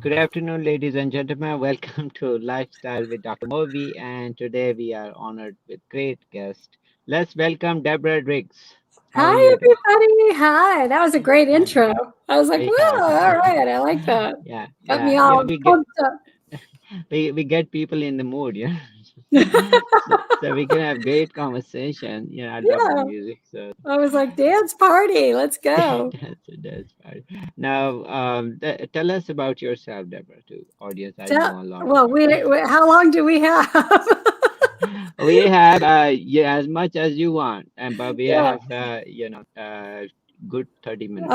Good afternoon, ladies and gentlemen. Welcome to Lifestyle with Dr. Movi, and today we are honored with great guest. Let's welcome Deborah Driggs. How are Hi, you doing? everybody. Hi. That was a great Hi. intro. I was like, Yeah, whoa, all right. I like that. yeah, Got me yeah. all We get pumped up. we get people in the mood, yeah. So we can have great conversation. I'll drop the Yeah. music. So I was like, dance party. Let's go. that's fine. Now, tell us about yourself, Deborah, to audience. I Tell, know a lot well, about you. how long do we have? We have yeah, as much as you want, and but we Yeah. have good 30 minutes.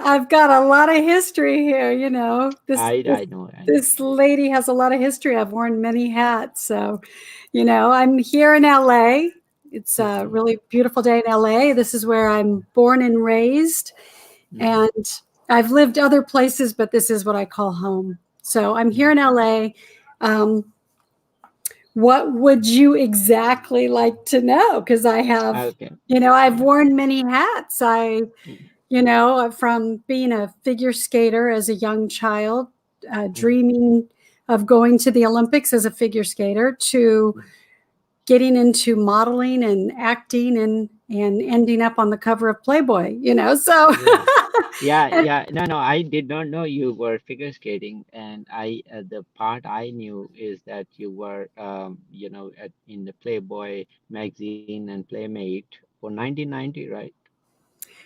I've got a lot of history here, I know, I know. This lady has a lot of history. I've worn many hats. So, I'm here in LA. It's a Mhm, really beautiful day in LA. This is where I'm born and raised. mhm, And I've lived other places, but this is what I call home. So I'm here mhm. in LA. Um, what would you exactly like to know? Because Okay. I've Yeah. worn many hats. Mhm, From being a figure skater as a young child, mhm, dreaming of going to the Olympics as a figure skater, to mhm. getting into modeling and acting and ending up on the cover of Playboy, so Yeah. Yeah. No, I did not know you were figure skating, and I the part I knew is that you were in the Playboy magazine and Playmate for 1990, right?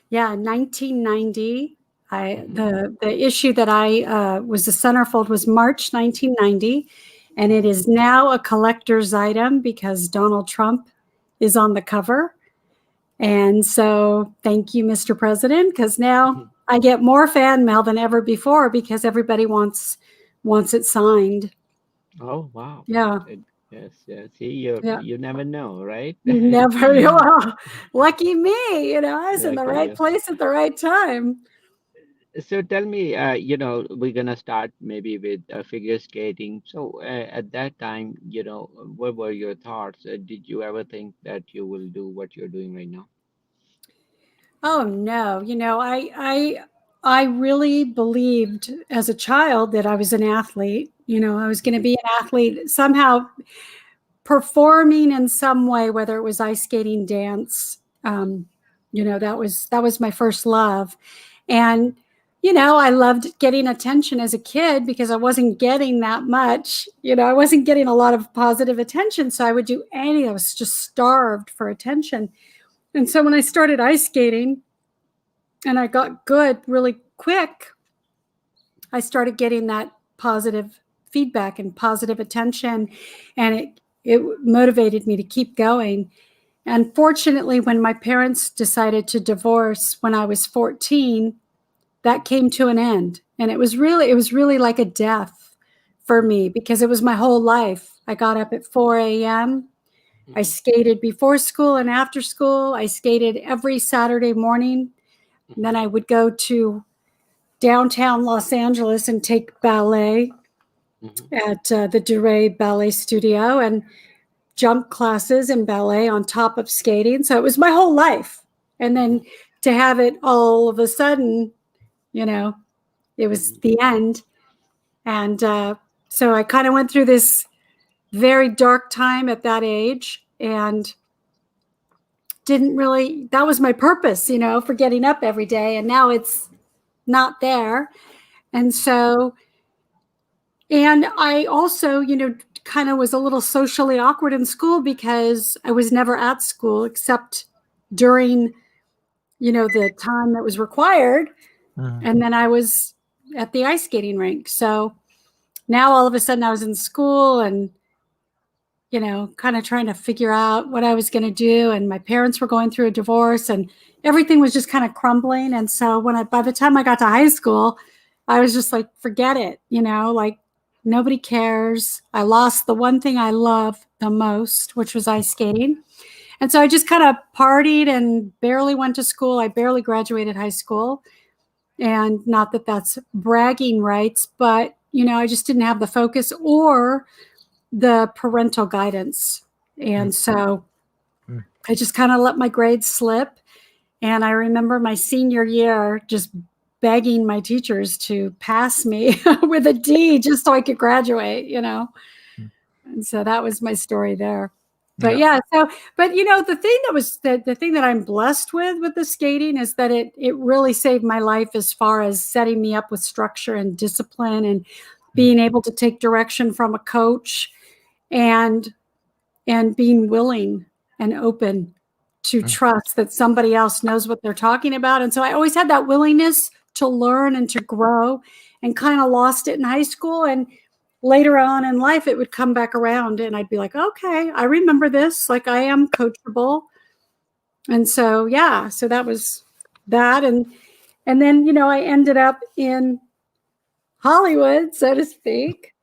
Yeah, 1990. I Hmm. the issue that I was the centerfold was March 1990, and it is now a collector's item because Donald Trump is on the cover. And so, thank you, Mr. President, because now I get more fan mail than ever before because everybody wants it signed. Oh, wow. Yeah, Yes, yes. See, you yeah. you never know, right? You never, well, lucky me. I was in the Okay, right yeah. place at the right time. So tell me, we're gonna start maybe with figure skating. So at that time, what were your thoughts? Did you ever think that you will do what you're doing right now? Oh no, I really believed as a child that I was an athlete. I was going to Mhm, be an athlete somehow, performing in some way, whether it was ice skating, dance. That was my first love, and I loved getting attention as a kid because I wasn't getting that much. I wasn't getting a lot of positive attention, so I would do any. I was just starved for attention, and so when I started ice skating and I got good really quick, I started getting that positive feedback and positive attention, and it motivated me to keep going. And fortunately, when my parents decided to divorce when I was 14, that came to an end. And it was really like a death for mhm, me because it was my whole life. I got up at 4 a.m. I mhm, skated before school and after school. I skated every Saturday morning. And mhm, then I would go to downtown Los Angeles and take ballet mhm, at the Duray Ballet Studio and jump classes and ballet on top of skating. So it was my whole life. And then mhm, to have it all of a sudden, you know, it was mhm, the end. And so I kind of went through this very dark time at that age and didn't really, that was my purpose, for getting up every day. And now it's not there. And so, and I also, kind of was a little socially awkward in school because I was never at school except during, the time that was required. mhm. And then I was at the ice skating rink. So now all of a sudden I was in school and, kind of trying to figure out what I was going to do. And my parents were going through a divorce and everything was just kind of crumbling. And so by the time I got to high school, I was just like, forget it, like nobody cares. I lost the one thing I love the most, which was ice skating. And so I just kind of partied and barely went to school. I barely graduated high school. And not that that's bragging rights, but, I just didn't have the focus or the parental guidance. And so I just kind of let my grades slip. And I remember my senior year just begging my teachers to pass me with a D just so I could graduate, you know. Mm. And so that was my story there. But Yeah. yeah, so but you know, the thing that was the thing that I'm blessed with the skating is that it really saved my life as far as setting me up with structure and discipline and Mm. being able to take direction from a coach and being willing and open to Mm. trust that somebody else knows what they're talking about. And so I always had that willingness to learn and to grow, and kind of lost it in high school. And later on in life, it would come back around and I'd be like, okay, I remember this. Like, I am coachable. And so, yeah, so that was that. And then, you know, I ended up in Hollywood, so to speak.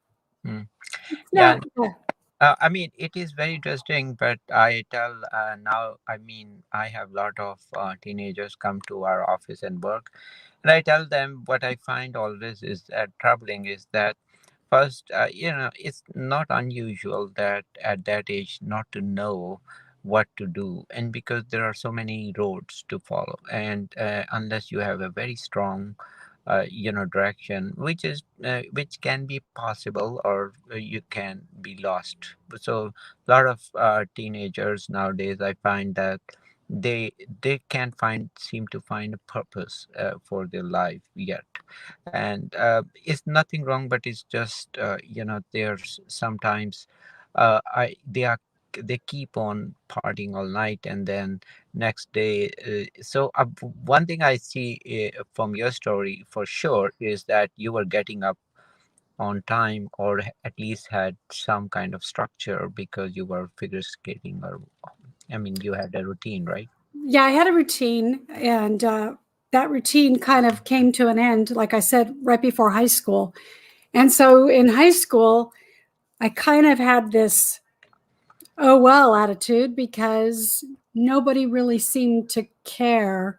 Mm. It's Yeah. not, yeah. I mean, it is very interesting, but I tell now, I mean, I have a lot of teenagers come to our office and work, and I tell them what I find always is troubling is that first, it's not unusual that at that age not to know what to do, and because there are so many roads to follow, and unless you have a very strong direction, which can be possible, or you can be lost. So a lot of teenagers nowadays, I find that they can't seem to find a purpose for their life yet. And it's nothing wrong, but it's just there's sometimes they keep on partying all night, and then next day. One thing I see from your story for sure is that you were getting up on time, or at least had some kind of structure because you were figure skating, or I mean, you had a routine, right? Yeah, I had a routine, and that routine kind of came to an end, like I said, right before high school. And so in high school, I kind of had this oh well attitude because nobody really seemed to care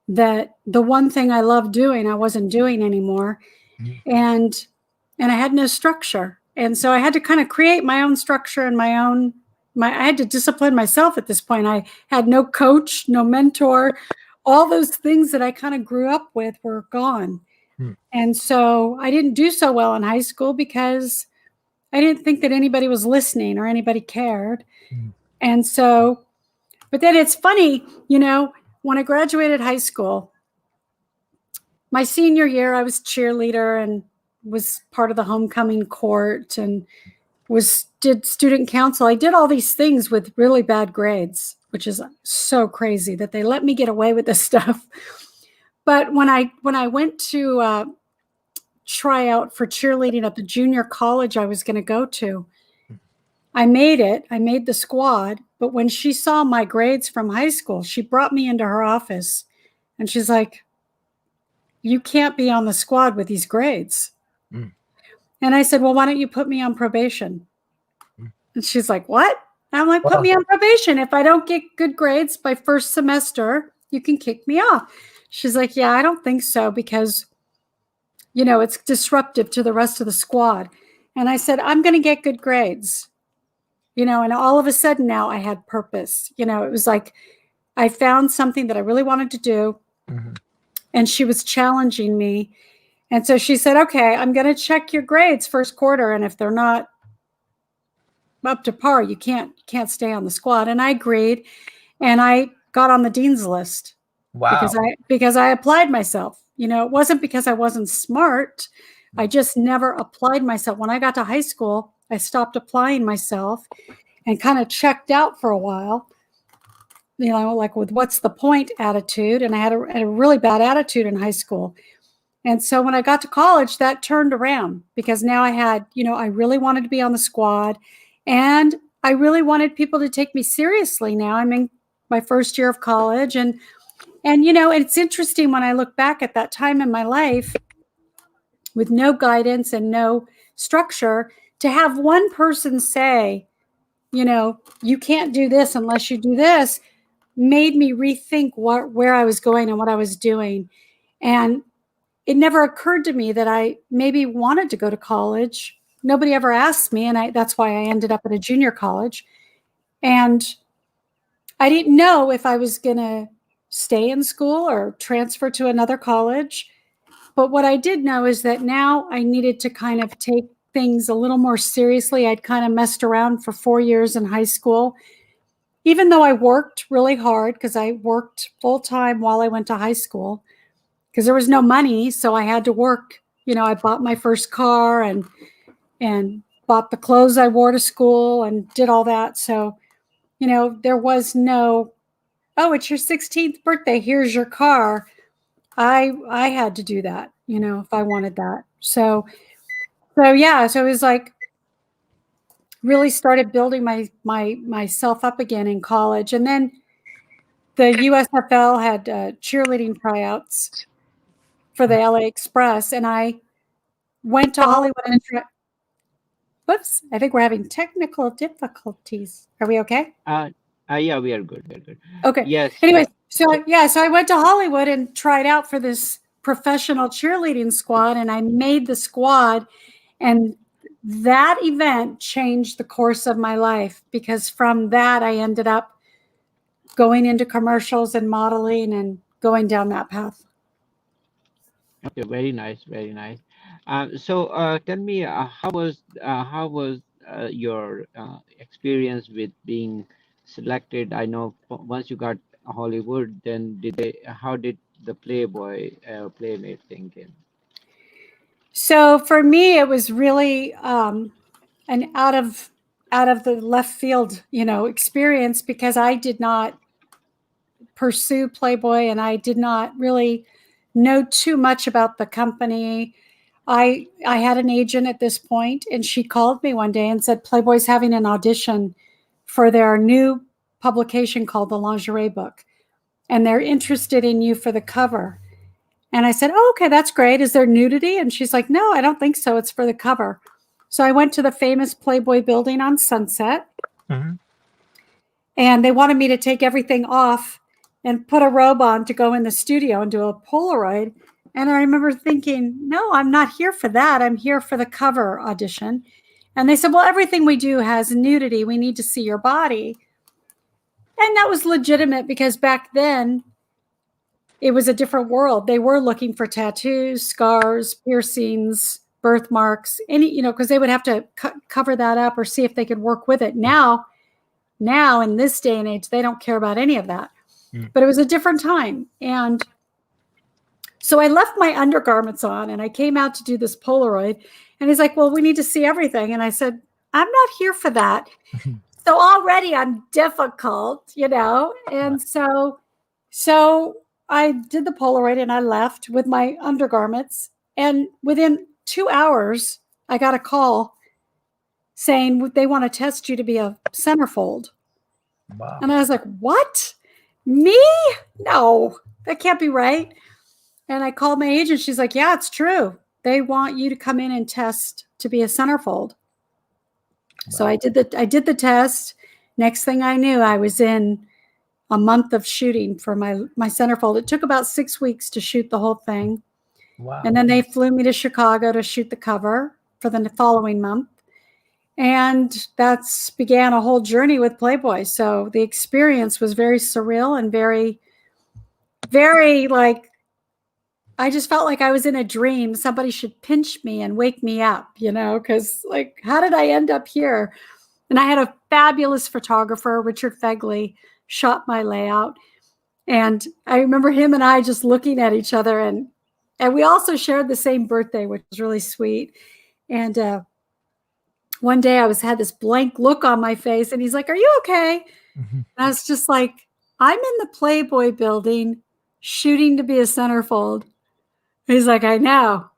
that the one thing I loved doing, I wasn't doing anymore. Mm. And I had no structure. And so I had to kind of create my own structure and I had to discipline myself at this point. I had no coach, no mentor. All those things that I kind of grew up with were gone. Mm. And so I didn't do so well in high school because I didn't think that anybody was listening or anybody cared. Mm. And so, but then it's funny, you know, when I graduated high school, my senior year, I was cheerleader and was part of the homecoming court and did student council. I did all these things with really bad grades, which is so crazy that they let me get away with this stuff. But when I went to try out for cheerleading at the junior college I was going to go to, I made it. I made the squad. But when she saw my grades from high school, she brought me into her office and she's like, "You can't be on the squad with these grades." Mm. And I said, "Well, why don't you put me on probation?" Mm. And she's like, "What?" And I'm like, "Put Well, me on probation. If I don't get good grades by first semester, you can kick me off." She's like, "Yeah, I don't think so because, you know, it's disruptive to the rest of the squad." And I said, "I'm going to get good grades." You know, and all of a sudden now I had purpose. You know, it was like I found something that I really wanted to do, mhm. and she was challenging me. And so she said, "Okay, I'm going to check your grades first quarter, and if they're not up to par, you can't stay on the squad." And I agreed, and I got on the dean's list Wow. because I applied myself. You know, it wasn't because I wasn't smart. I just never applied myself. When I got to high school, I stopped applying myself and kind of checked out for a while. You know, like with what's the point attitude, and I had a really bad attitude in high school. And so when I got to college, that turned around because now I had, you know, I really wanted to be on the squad and I really wanted people to take me seriously. Now I'm in my first year of college, and you know, it's interesting when I look back at that time in my life with no guidance and no structure, to have one person say, you know, "You can't do this unless you do this," made me rethink where I was going and what I was doing. And it never occurred to me that I maybe wanted to go to college. Nobody ever asked me, and that's why I ended up at a junior college. And I didn't know if I was going to stay in school or transfer to another college. But what I did know is that now I needed to kind of take things a little more seriously. I'd kind of messed around for 4 years in high school, even though I worked really hard because I worked full time while I went to high school because there was no money. So I had to work. I bought my first car and bought the clothes I wore to school and did all that. So, there was no, oh, it's your 16th birthday. Here's your car. I had to do that, if I wanted that. So yeah, so it was like really started building myself up again in college. And then the USFL had cheerleading tryouts for the LA Express, and I went to Hollywood and whoops, I think we're having technical difficulties. Are we okay? Yeah, we are good. We are good. Okay. Yes. Anyway, so I went to Hollywood and tried out for this professional cheerleading squad, and I made the squad. And that event changed the course of my life because from that, I ended up going into commercials and modeling and going down that path. Okay, very nice, very nice. So tell me, how was your experience with being selected? I know once you got Hollywood, then how did the Playboy Playmate thing in? So for me, it was really an out of the left field, experience because I did not pursue Playboy and I did not really know too much about the company. I had an agent at this point, and she called me one day and said Playboy's having an audition for their new publication called the Lingerie Book, and they're interested in you for the cover. And I said, oh, okay, that's great. Is there nudity? And she's like, no, I don't think so. It's for the cover. So I went to the famous Playboy building on Sunset, Mhm. and they wanted me to take everything off and put a robe on to go in the studio and do a Polaroid. And I remember thinking, no, I'm not here for that. I'm here for the cover audition. And they said, well, everything we do has nudity. We need to see your body. And that was legitimate because back then it was a different world. They were looking for tattoos, scars, piercings, birthmarks, because they would have to cover that up or see if they could work with it. Now in this day and age, they don't care about any of that. But it was a different time. And so I left my undergarments on and I came out to do this Polaroid. And he's like, well, we need to see everything. And I said, I'm not here for that. So already I'm difficult, And so I did the Polaroid and I left with my undergarments. And within 2 hours, I got a call saying they want to test you to be a centerfold. Wow. And I was like, what? Me? No, that can't be right. And I called my agent. She's like, yeah, it's true. They want you to come in and test to be a centerfold. Wow. So I did the test. Next thing I knew, I was in a month of shooting for my centerfold. It took about 6 weeks to shoot the whole thing. Wow. And then they flew me to Chicago to shoot the cover for the following month. And that's began a whole journey with Playboy. So the experience was very surreal and very, very like, I just felt like I was in a dream. Somebody should pinch me and wake me up, because like, how did I end up here? And I had a fabulous photographer, Richard Fegley, shot my layout. And I remember him and I just looking at each other. And we also shared the same birthday, which was really sweet. And one day I had this blank look on my face and he's like, are you okay? Mm-hmm. And I was just like, I'm in the Playboy building shooting to be a centerfold. He's like, I know.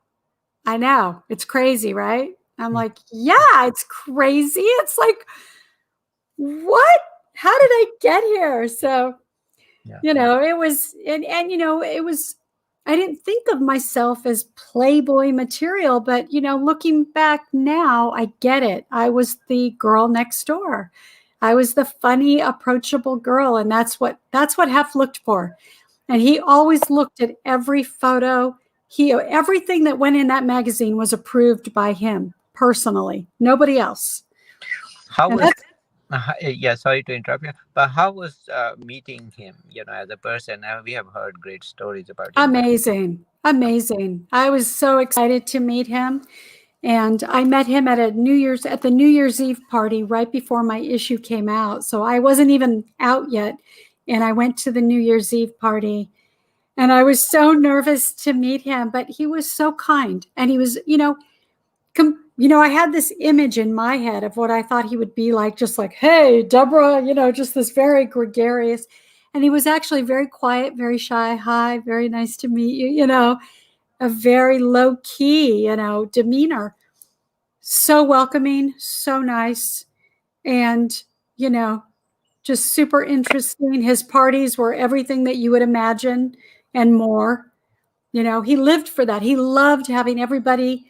It's crazy, right? I'm like, yeah, it's crazy. It's like, what? How did I get here? So, it was, and it was, I didn't think of myself as Playboy material, but, looking back now, I get it. I was the girl next door. I was the funny, approachable girl. And that's what Hef looked for. And he always looked at every photo. Everything that went in that magazine was approved by him personally, nobody else. How was Yeah, sorry to interrupt you, but how was meeting him, as a person? We have heard great stories about him, but Amazing. Amazing. I was so excited to meet him. And I met him at the New Year's Eve party right before my issue came out. So I wasn't even out yet. And I went to the New Year's Eve party and I was so nervous to meet him, but he was so kind. And he was, I had this image in my head of what I thought he would be like, just like, hey, Deborah, just this very gregarious. And he was actually very quiet, very shy. Hi, very nice to meet you, a very low key, demeanor. So welcoming, so nice, and, just super interesting. His parties were everything that you would imagine and more. He lived for that. He loved having everybody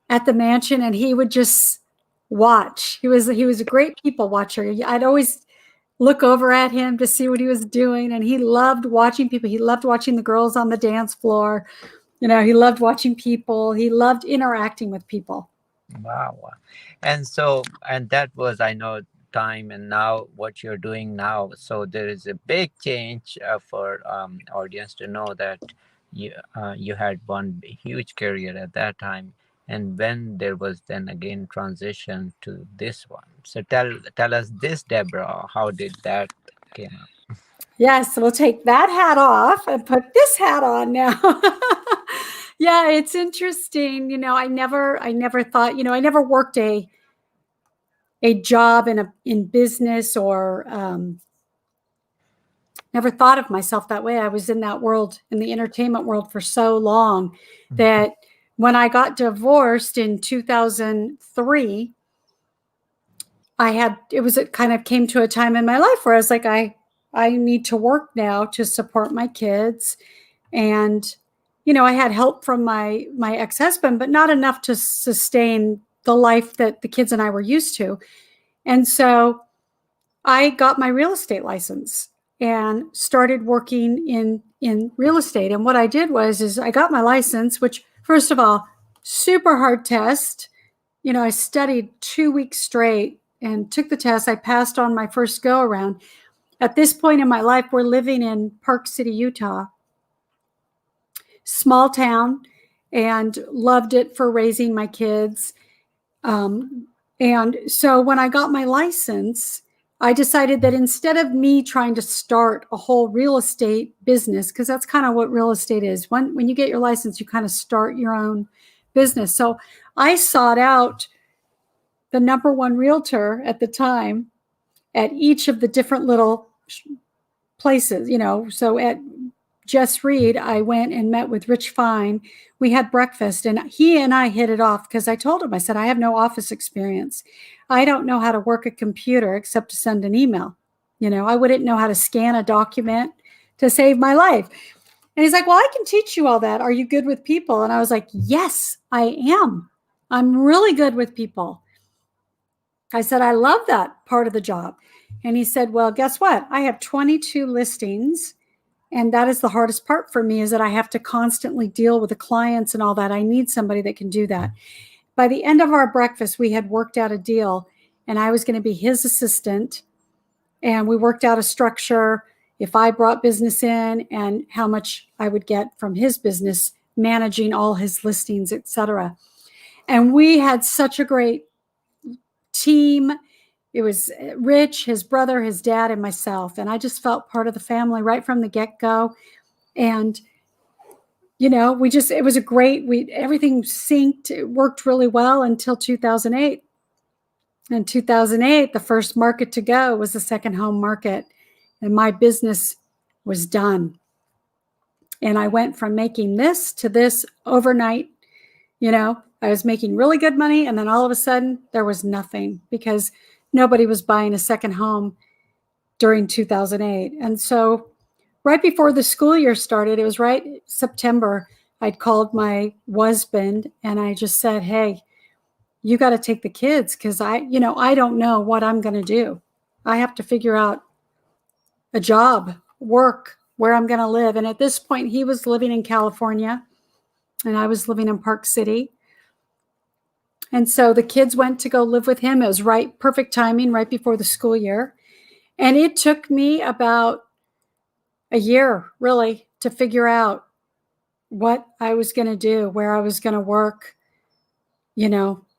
at the mansion and he would just watch. He was a great people watcher. I'd always look over at him to see what he was doing and he loved watching people. He loved watching the girls on the dance floor. He loved watching people. He loved interacting with people. wow. And that was, I know, time, and now what you're doing now. So there is a big change for audience to know that you had one huge career at that time, and when there was then again transition to this one. So tell us this, Deborah. How did that came up? Yes, we'll take that hat off and put this hat on now. Yeah, it's interesting. I never thought, I never worked a job in business or never thought of myself that way. I was in that world, in the entertainment world for so long that when I got divorced in 2003, it kind of came to a time in my life where I was like, I need to work now to support my kids. And, I had help from my ex-husband, but not enough to sustain the life that the kids and I were used to. And so I got my real estate license and started working in real estate. And what I did is I got my license, which first of all, super hard test. I studied 2 weeks straight and took the test. I passed on my first go around. At this point in my life, we're living in Park City, Utah, small town, and loved it for raising my kids. And so when I got my license, I decided that instead of me trying to start a whole real estate business, because that's kind of what real estate is. When you get your license, you kind of start your own business. So I sought out the number one realtor at the time at each of the different little places, So at Jess Reed, I went and met with Rich Fine. We had breakfast and he and I hit it off because I told him, I said, I have no office experience. I don't know how to work a computer except to send an email. I wouldn't know how to scan a document to save my life. And he's like, well, I can teach you all that. Are you good with people? And I was like, yes, I am. I'm really good with people. I said, I love that part of the job. And he said, well, guess what? I have 22 listings. And that is the hardest part for me, is that I have to constantly deal with the clients and all that. I need somebody that can do that. By the end of our breakfast, we had worked out a deal and I was going to be his assistant. And we worked out a structure, if I brought business in and how much I would get from his business, managing all his listings, etc. And we had such a great team. It was Rich, his brother, his dad, and myself. And I just felt part of the family right from the get-go. And, it was everything synced. It worked really well until 2008. In 2008, the first market to go was the second home market. And my business was done. And I went from making this to this overnight. I was making really good money. And then all of a sudden there was nothing because nobody was buying a second home during 2008. And so right before the school year started, it was right September, I'd called my husband and I just said, hey, you got to take the kids because I don't know what I'm going to do. I have to figure out a job, work, where I'm going to live. And at this point, he was living in California and I was living in Park City. And so the kids went to go live with him. It was right, perfect timing, right before the school year. And it took me about a year, really, to figure out what I was going to do, where I was going to work,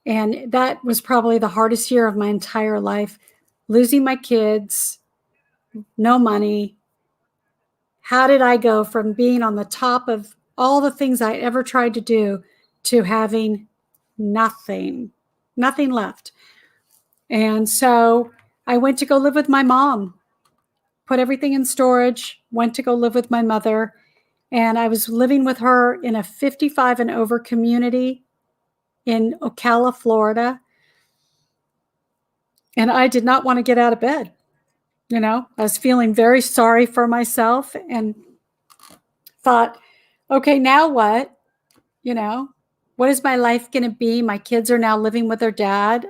and that was probably the hardest year of my entire life. Losing my kids, no money. How did I go from being on the top of all the things I ever tried to do to having nothing left? And so I went to go live with my mom, put everything in storage, went to go live with my mother. And I was living with her in a 55 and over community in Ocala, Florida. And I did not want to get out of bed. I was feeling very sorry for myself and thought, okay, now what? What is my life going to be? My kids are now living with their dad.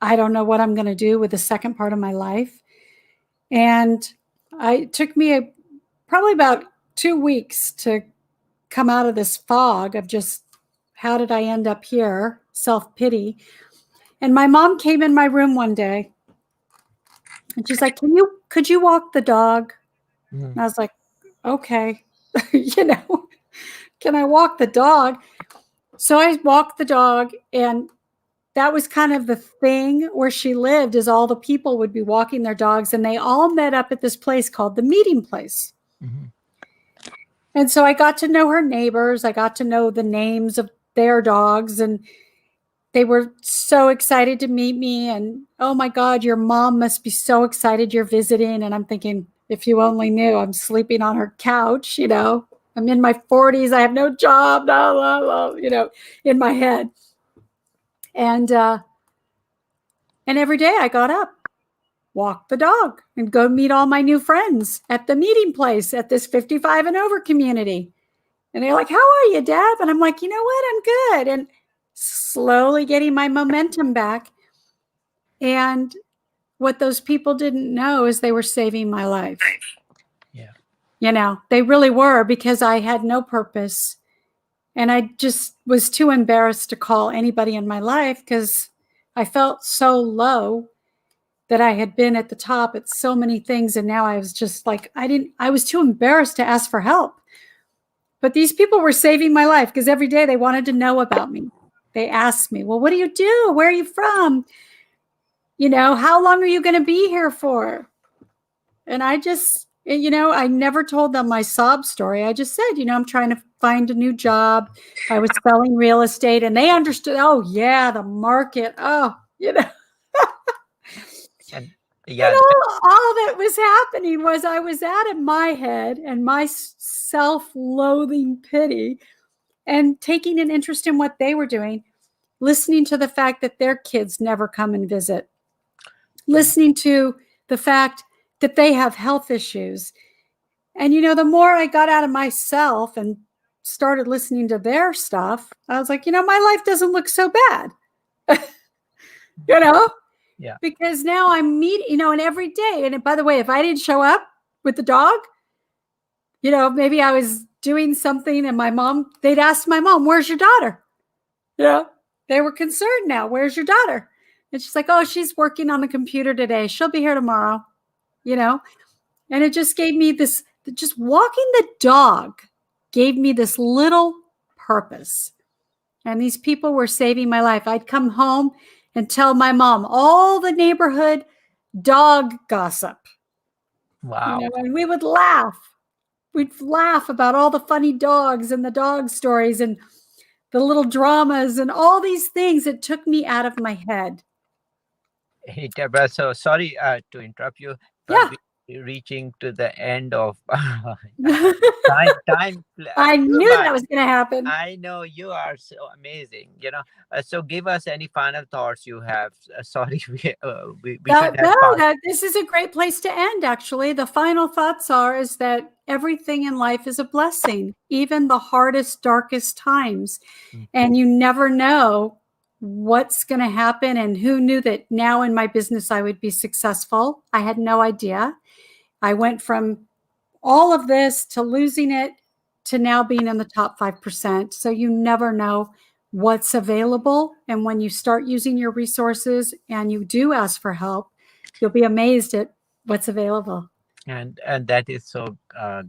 I don't know what I'm going to do with the second part of my life. And it took me probably about 2 weeks to come out of this fog of just, how did I end up here? Self-pity. And my mom came in my room one day and she's like, could you walk the dog? Mm. And I was like, okay, can I walk the dog? So I walked the dog, and that was kind of the thing where she lived, is all the people would be walking their dogs, and they all met up at this place called the Meeting Place. Mm-hmm. And so I got to know her neighbors. I got to know the names of their dogs, and they were so excited to meet me. And, oh my God, your mom must be so excited you're visiting. And I'm thinking, if you only knew, I'm sleeping on her couch, I'm in my 40s. I have no job, blah, blah, blah, in my head. And every day I got up, walked the dog, and go meet all my new friends at the Meeting Place at this 55 and over community. And they're like, how are you, Deb? And I'm like, you know what? I'm good. And slowly getting my momentum back. And what those people didn't know is they were saving my life. Yeah. They really were, because I had no purpose. And I just was too embarrassed to call anybody in my life, because I felt so low that I had been at the top at so many things. And now I was just like, I was too embarrassed to ask for help. But these people were saving my life, because every day they wanted to know about me. They asked me, well, what do you do? Where are you from? How long are you going to be here for? And I just, I never told them my sob story. I just said, I'm trying to find a new job. I was selling real estate, and they understood, oh yeah, the market. Oh, And yeah, all that was happening was I was out of my head and my self-loathing pity, and taking an interest in what they were doing, listening to the fact that their kids never come and visit, listening to the fact that they have health issues. And, the more I got out of myself and started listening to their stuff, I was like, my life doesn't look so bad, Yeah. because now I'm meeting, and every day. And by the way, if I didn't show up with the dog, maybe I was doing something, and they'd ask my mom, where's your daughter? They were concerned now. Where's your daughter? And she's like, oh, she's working on the computer today. She'll be here tomorrow, and it just gave me this, just walking the dog gave me this little purpose. And these people were saving my life. I'd come home and tell my mom all the neighborhood dog gossip. Wow. And we would laugh. We'd laugh about all the funny dogs and the dog stories and the little dramas and all these things. It took me out of my head. Hey, Deborah, so sorry to interrupt you, but Yeah. we're reaching to the end of time. I knew that was going to happen. I know, you are so amazing. So give us any final thoughts you have. Sorry, we should have this is a great place to end. Actually, the final thoughts is that everything in life is a blessing, even the hardest, darkest times. And you never know what's going to happen. And who knew that now in my business I would be successful? I had no idea. I went from all of this to losing it to now being in the top 5%. So you never know what's available. And when you start using your resources and you do ask for help, you'll be amazed at what's available. And that is so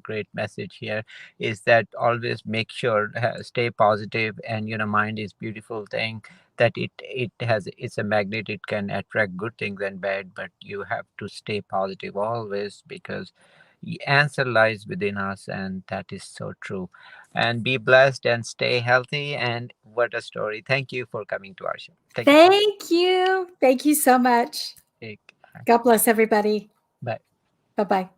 great message here, is that always make sure, stay positive, and mind is beautiful thing, that it has, it's a magnet, it can attract good things and bad, but you have to stay positive always, because the answer lies within us, and that is so true. And be blessed and stay healthy. And what a story. Thank you for coming to our show. Thank you so much. Thank you. Thank you so much. Take- God bless everybody. Bye. Bye bye.